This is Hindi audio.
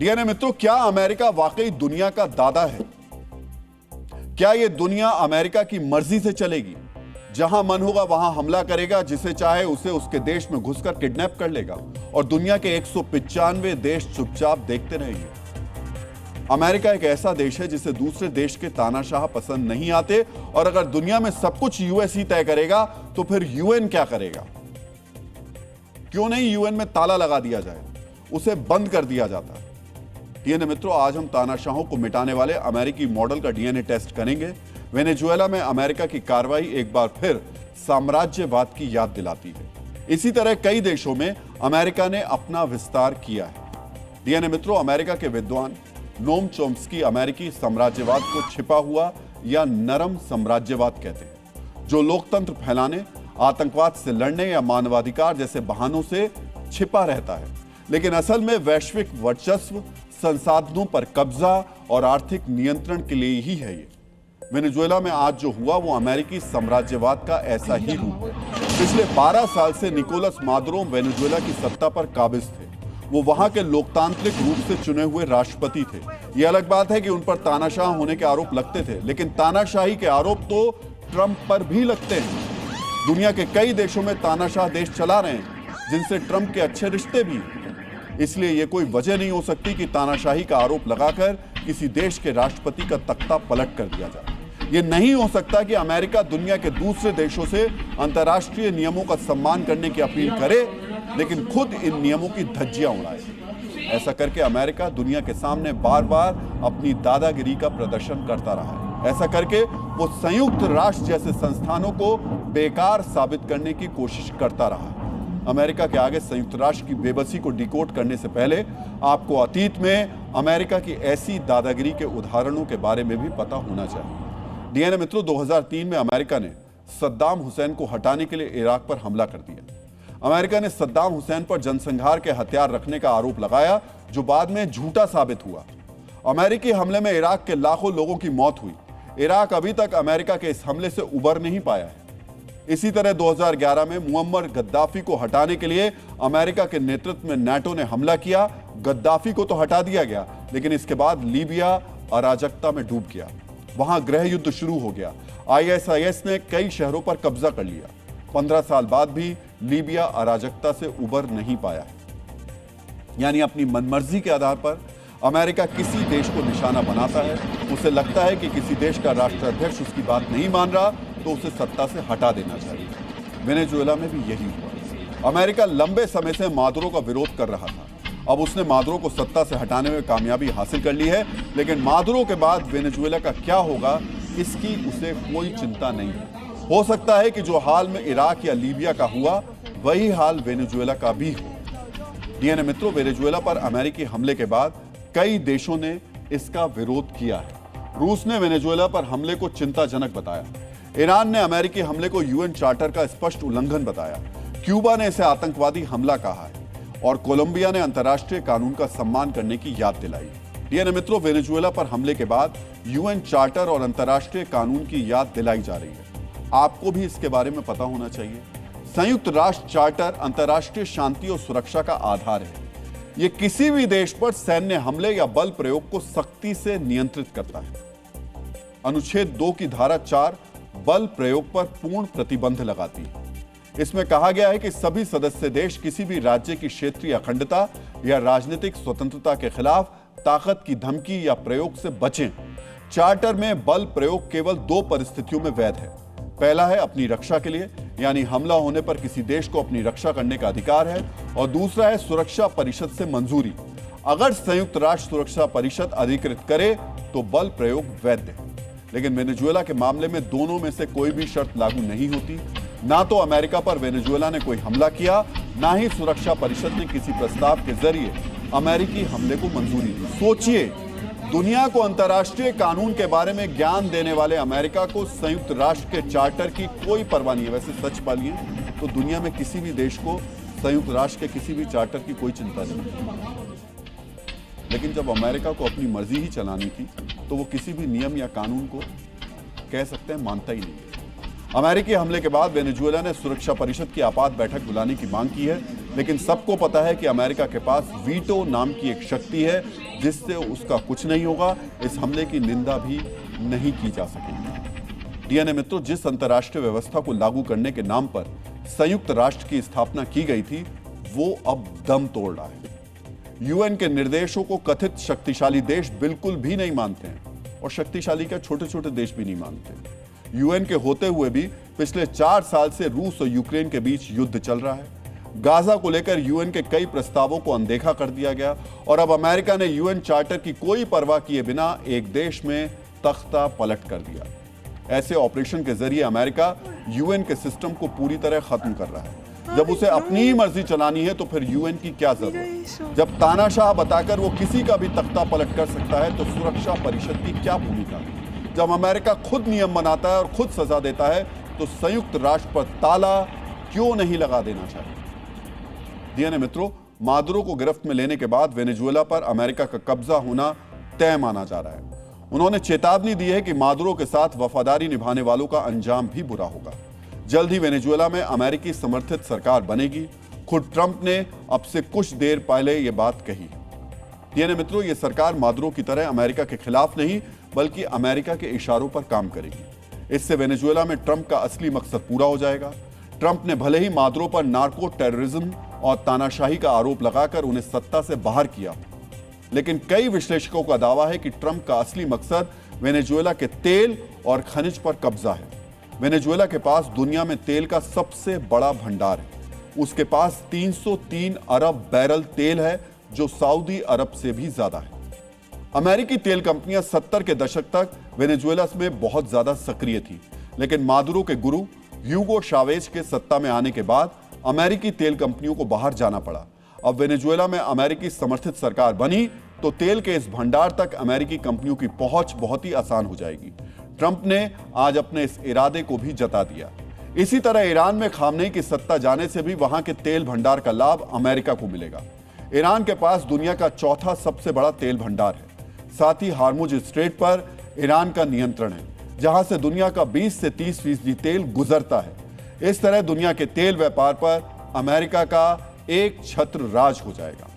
डीएनए मित्रों, क्या अमेरिका वाकई दुनिया का दादा है? क्या यह दुनिया अमेरिका की मर्जी से चलेगी? जहां मन होगा वहां हमला करेगा, जिसे चाहे उसे उसके देश में घुसकर किडनैप कर लेगा और दुनिया के 195 देश चुपचाप देखते रहेंगे। अमेरिका एक ऐसा देश है जिसे दूसरे देश के तानाशाह पसंद नहीं आते, और अगर दुनिया में सब कुछ यूएस ही तय करेगा तो फिर यूएन क्या करेगा? क्यों नहीं यूएन में ताला लगा दिया जाए, उसे बंद कर दिया जाता है। डीएनए मित्रों, आज हम तानाशाहों को मिटाने वाले अमेरिकी मॉडल का डीएनए टेस्ट करेंगे। वेनेजुएला में अमेरिका की कार्रवाई एक बार फिर साम्राज्यवाद की याद दिलाती है। इसी तरह कई देशों में अमेरिका ने अपना विस्तार किया है। डीएनए मित्रों, अमेरिका के विद्वान नोम चोम्स्की अमेरिकी साम्राज्यवाद को छिपा हुआ या नरम साम्राज्यवाद कहते हैं, जो लोकतंत्र फैलाने, आतंकवाद से लड़ने या मानवाधिकार जैसे बहानों से छिपा रहता है, लेकिन असल में वैश्विक वर्चस्व, संसाधनों पर कब्जा और आर्थिक नियंत्रण के लिए ही है। ये वेनेजुएला में आज जो हुआ वो अमेरिकी साम्राज्यवाद का ऐसा ही रूप है। पिछले 12 साल से निकोलस मादुरो वेनेजुएला की सत्ता पर काबिज थे। वो वहां के लोकतांत्रिक रूप से चुने हुए राष्ट्रपति थे। ये अलग बात है कि उन पर तानाशाह होने के आरोप लगते थे, लेकिन तानाशाही के आरोप तो ट्रंप पर भी लगते हैं। दुनिया के कई देशों में तानाशाह देश चला रहे हैं, जिनसे ट्रंप के अच्छे रिश्ते भी हैं। इसलिए यह कोई वजह नहीं हो सकती कि तानाशाही का आरोप लगाकर किसी देश के राष्ट्रपति का तख्ता पलट कर दिया जाए। यह नहीं हो सकता कि अमेरिका दुनिया के दूसरे देशों से अंतर्राष्ट्रीय नियमों का सम्मान करने की अपील करे, लेकिन खुद इन नियमों की धज्जियां उड़ाए। ऐसा करके अमेरिका दुनिया के सामने बार बार अपनी दादागिरी का प्रदर्शन करता रहा है। ऐसा करके वो संयुक्त राष्ट्र जैसे संस्थानों को बेकार साबित करने की कोशिश करता रहा है। अमेरिका के आगे संयुक्त राष्ट्र की बेबसी को डिकोड करने से पहले आपको अतीत में अमेरिका की ऐसी दादागिरी के उदाहरणों के बारे में भी पता होना चाहिए। डीएनए मित्रों, 2003 में अमेरिका ने सद्दाम हुसैन को हटाने के लिए इराक पर हमला कर दिया। अमेरिका ने सद्दाम हुसैन पर जनसंहार के हथियार रखने का आरोप लगाया, जो बाद में झूठा साबित हुआ। अमेरिकी हमले में इराक के लाखों लोगों की मौत हुई। इराक अभी तक अमेरिका के इस हमले से उबर नहीं पाया है। इसी तरह 2011 में मुअम्मर गद्दाफी को हटाने के लिए अमेरिका के नेतृत्व में नाटो ने हमला किया। गद्दाफी को तो हटा दिया गया, लेकिन इसके बाद लीबिया अराजकता में डूब गया। वहां गृह युद्ध शुरू हो गया। आईएसआईएस ने कई शहरों पर कब्जा कर लिया। 15 साल बाद भी लीबिया अराजकता से उबर नहीं पाया है। यानी अपनी मनमर्जी के आधार पर अमेरिका किसी देश को निशाना बनाता है। उसे लगता है कि किसी देश का राष्ट्राध्यक्ष उसकी बात नहीं मान रहा तो उसे सत्ता से हटा देना चाहिए। वेनेजुएला में भी यही हुआ। अमेरिका लंबे समय से मादुरो का विरोध कर रहा था। अब उसने मादुरो को सत्ता से हटाने में कामयाबी हासिल कर ली है, लेकिन मादुरो के बाद वेनेजुएला का क्या होगा इसकी उसे कोई चिंता नहीं है। हो सकता है कि जो हाल में इराक या लीबिया का हुआ वही हाल वेनेजुएला का भी हो। डीएनए मित्रों, वेनेजुएला पर अमेरिकी हमले के बाद कई देशों ने इसका विरोध किया है। रूस ने वेनेजुएला पर हमले को चिंताजनक बताया। ईरान ने अमेरिकी हमले को यूएन चार्टर का स्पष्ट उल्लंघन बताया। क्यूबा ने इसे आतंकवादी हमला कहा है और कोलंबिया ने अंतर्राष्ट्रीय कानून का सम्मान करने की याद दिलाई। डीएनए मित्रों, वेनेजुएला पर हमले के बाद यूएन चार्टर और अंतर्राष्ट्रीय कानून की याद दिलाई जा रही है। आपको भी इसके बारे में पता होना चाहिए। संयुक्त राष्ट्र चार्टर अंतर्राष्ट्रीय शांति और सुरक्षा का आधार है। यह किसी भी देश पर सैन्य हमले या बल प्रयोग को सख्ती से नियंत्रित करता है। अनुच्छेद 2 की धारा 4 बल प्रयोग पर पूर्ण प्रतिबंध लगाती है। इसमें कहा गया है कि सभी सदस्य देश किसी भी राज्य की क्षेत्रीय अखंडता या राजनीतिक स्वतंत्रता के खिलाफ ताकत की धमकी या प्रयोग से बचें। चार्टर में बल प्रयोग केवल 2 परिस्थितियों में वैध है। पहला है अपनी रक्षा के लिए, यानी हमला होने पर किसी देश को अपनी रक्षा करने का अधिकार है, और दूसरा है सुरक्षा परिषद से मंजूरी। अगर संयुक्त राष्ट्र सुरक्षा परिषद अधिकृत करे तो बल प्रयोग वैध है। लेकिन वेनेजुएला के मामले में दोनों में से कोई भी शर्त लागू नहीं होती। ना तो अमेरिका पर वेनेजुएला ने कोई हमला किया, ना ही सुरक्षा परिषद ने किसी प्रस्ताव के जरिए अमेरिकी हमले को मंजूरी दी। सोचिए, दुनिया को अंतर्राष्ट्रीय कानून के बारे में ज्ञान देने वाले अमेरिका को संयुक्त राष्ट्र के चार्टर की कोई परवाह नहीं है। वैसे सच पालिए तो दुनिया में किसी भी देश को संयुक्त राष्ट्र के किसी भी चार्टर की कोई चिंता नहीं। लेकिन जब अमेरिका को अपनी मर्जी ही चलानी थी तो वो किसी भी नियम या कानून को कह सकते हैं मानता ही नहीं। अमेरिकी हमले के बाद वेनेजुएला ने सुरक्षा परिषद की आपात बैठक बुलाने की मांग की है, लेकिन सबको पता है कि अमेरिका के पास वीटो नाम की एक शक्ति है जिससे उसका कुछ नहीं होगा। इस हमले की निंदा भी नहीं की जा सकेगी। डीएनए मित्रों, जिस अंतर्राष्ट्रीय व्यवस्था को लागू करने के नाम पर संयुक्त राष्ट्र की स्थापना की गई थी, वो अब दम तोड़ रहा है। यूएन के निर्देशों को कथित शक्तिशाली देश बिल्कुल भी नहीं मानते हैं, और शक्तिशाली क्या, छोटे छोटे देश भी नहीं मानते। यूएन के होते हुए भी पिछले 4 साल से रूस और यूक्रेन के बीच युद्ध चल रहा है। गाजा को लेकर यूएन के कई प्रस्तावों को अनदेखा कर दिया गया, और अब अमेरिका ने यूएन चार्टर की कोई परवाह किए बिना एक देश में तख्ता पलट कर दिया। ऐसे ऑपरेशन के जरिए अमेरिका यूएन के सिस्टम को पूरी तरह खत्म कर रहा है। जब उसे अपनी ही मर्जी चलानी है तो फिर यूएन की क्या जरूरत। जब तानाशाह बताकर वो किसी का भी तख्ता पलट कर सकता है तो सुरक्षा परिषद की क्या भूमिका। जब अमेरिका खुद नियम बनाता है और खुद सजा देता है तो संयुक्त राष्ट्र पर ताला क्यों नहीं लगा देना चाहिए। डीएनए मित्रों, मादुरो को गिरफ्त में लेने के बाद वेनेजुएला पर अमेरिका का कब्जा होना तय माना जा रहा है। उन्होंने चेतावनी दी है कि मादुरो के साथ वफादारी निभाने वालों का अंजाम भी बुरा होगा। जल्द ही वेनेजुएला में अमेरिकी समर्थित सरकार बनेगी। खुद ट्रंप ने अब से कुछ देर पहले यह बात कही। डीएनए मित्रों, यह सरकार मादुरो की तरह अमेरिका के खिलाफ नहीं बल्कि अमेरिका के इशारों पर काम करेगी। इससे वेनेजुएला में ट्रंप का असली मकसद पूरा हो जाएगा। ट्रंप ने भले ही मादुरो पर नार्को टेररिज्म और तानाशाही का आरोप लगाकर उन्हें सत्ता से बाहर किया, लेकिन कई विश्लेषकों का दावा है कि ट्रंप का असली मकसद वेनेजुएला के तेल और खनिज पर कब्जा है। वेनेजुएला के पास दुनिया में तेल का सबसे बड़ा भंडार है। उसके पास 303 अरब बैरल तेल है, जो सऊदी अरब से भी ज्यादा है। अमेरिकी तेल कंपनियां 70 के दशक तक वेनेजुएला में बहुत ज्यादा सक्रिय थी, लेकिन मादुरो के गुरु ह्यूगो चावेज के सत्ता में आने के बाद अमेरिकी तेल कंपनियों को बाहर जाना पड़ा। अब वेनेजुएला में अमेरिकी समर्थित सरकार बनी तो तेल के इस भंडार तक अमेरिकी कंपनियों की पहुंच बहुत ही आसान हो जाएगी। ट्रंप ने आज अपने इस इरादे को भी जता दिया। इसी तरह ईरान में खामनेई की सत्ता जाने से भी वहां के तेल भंडार का लाभ अमेरिका को मिलेगा। ईरान के पास दुनिया का चौथा सबसे बड़ा तेल भंडार है। साथ ही हार्मुज स्ट्रेट पर ईरान का नियंत्रण है, जहां से दुनिया का 20 से 30% तेल गुजरता है। इस तरह दुनिया के तेल व्यापार पर अमेरिका का एक छत्र राज हो जाएगा।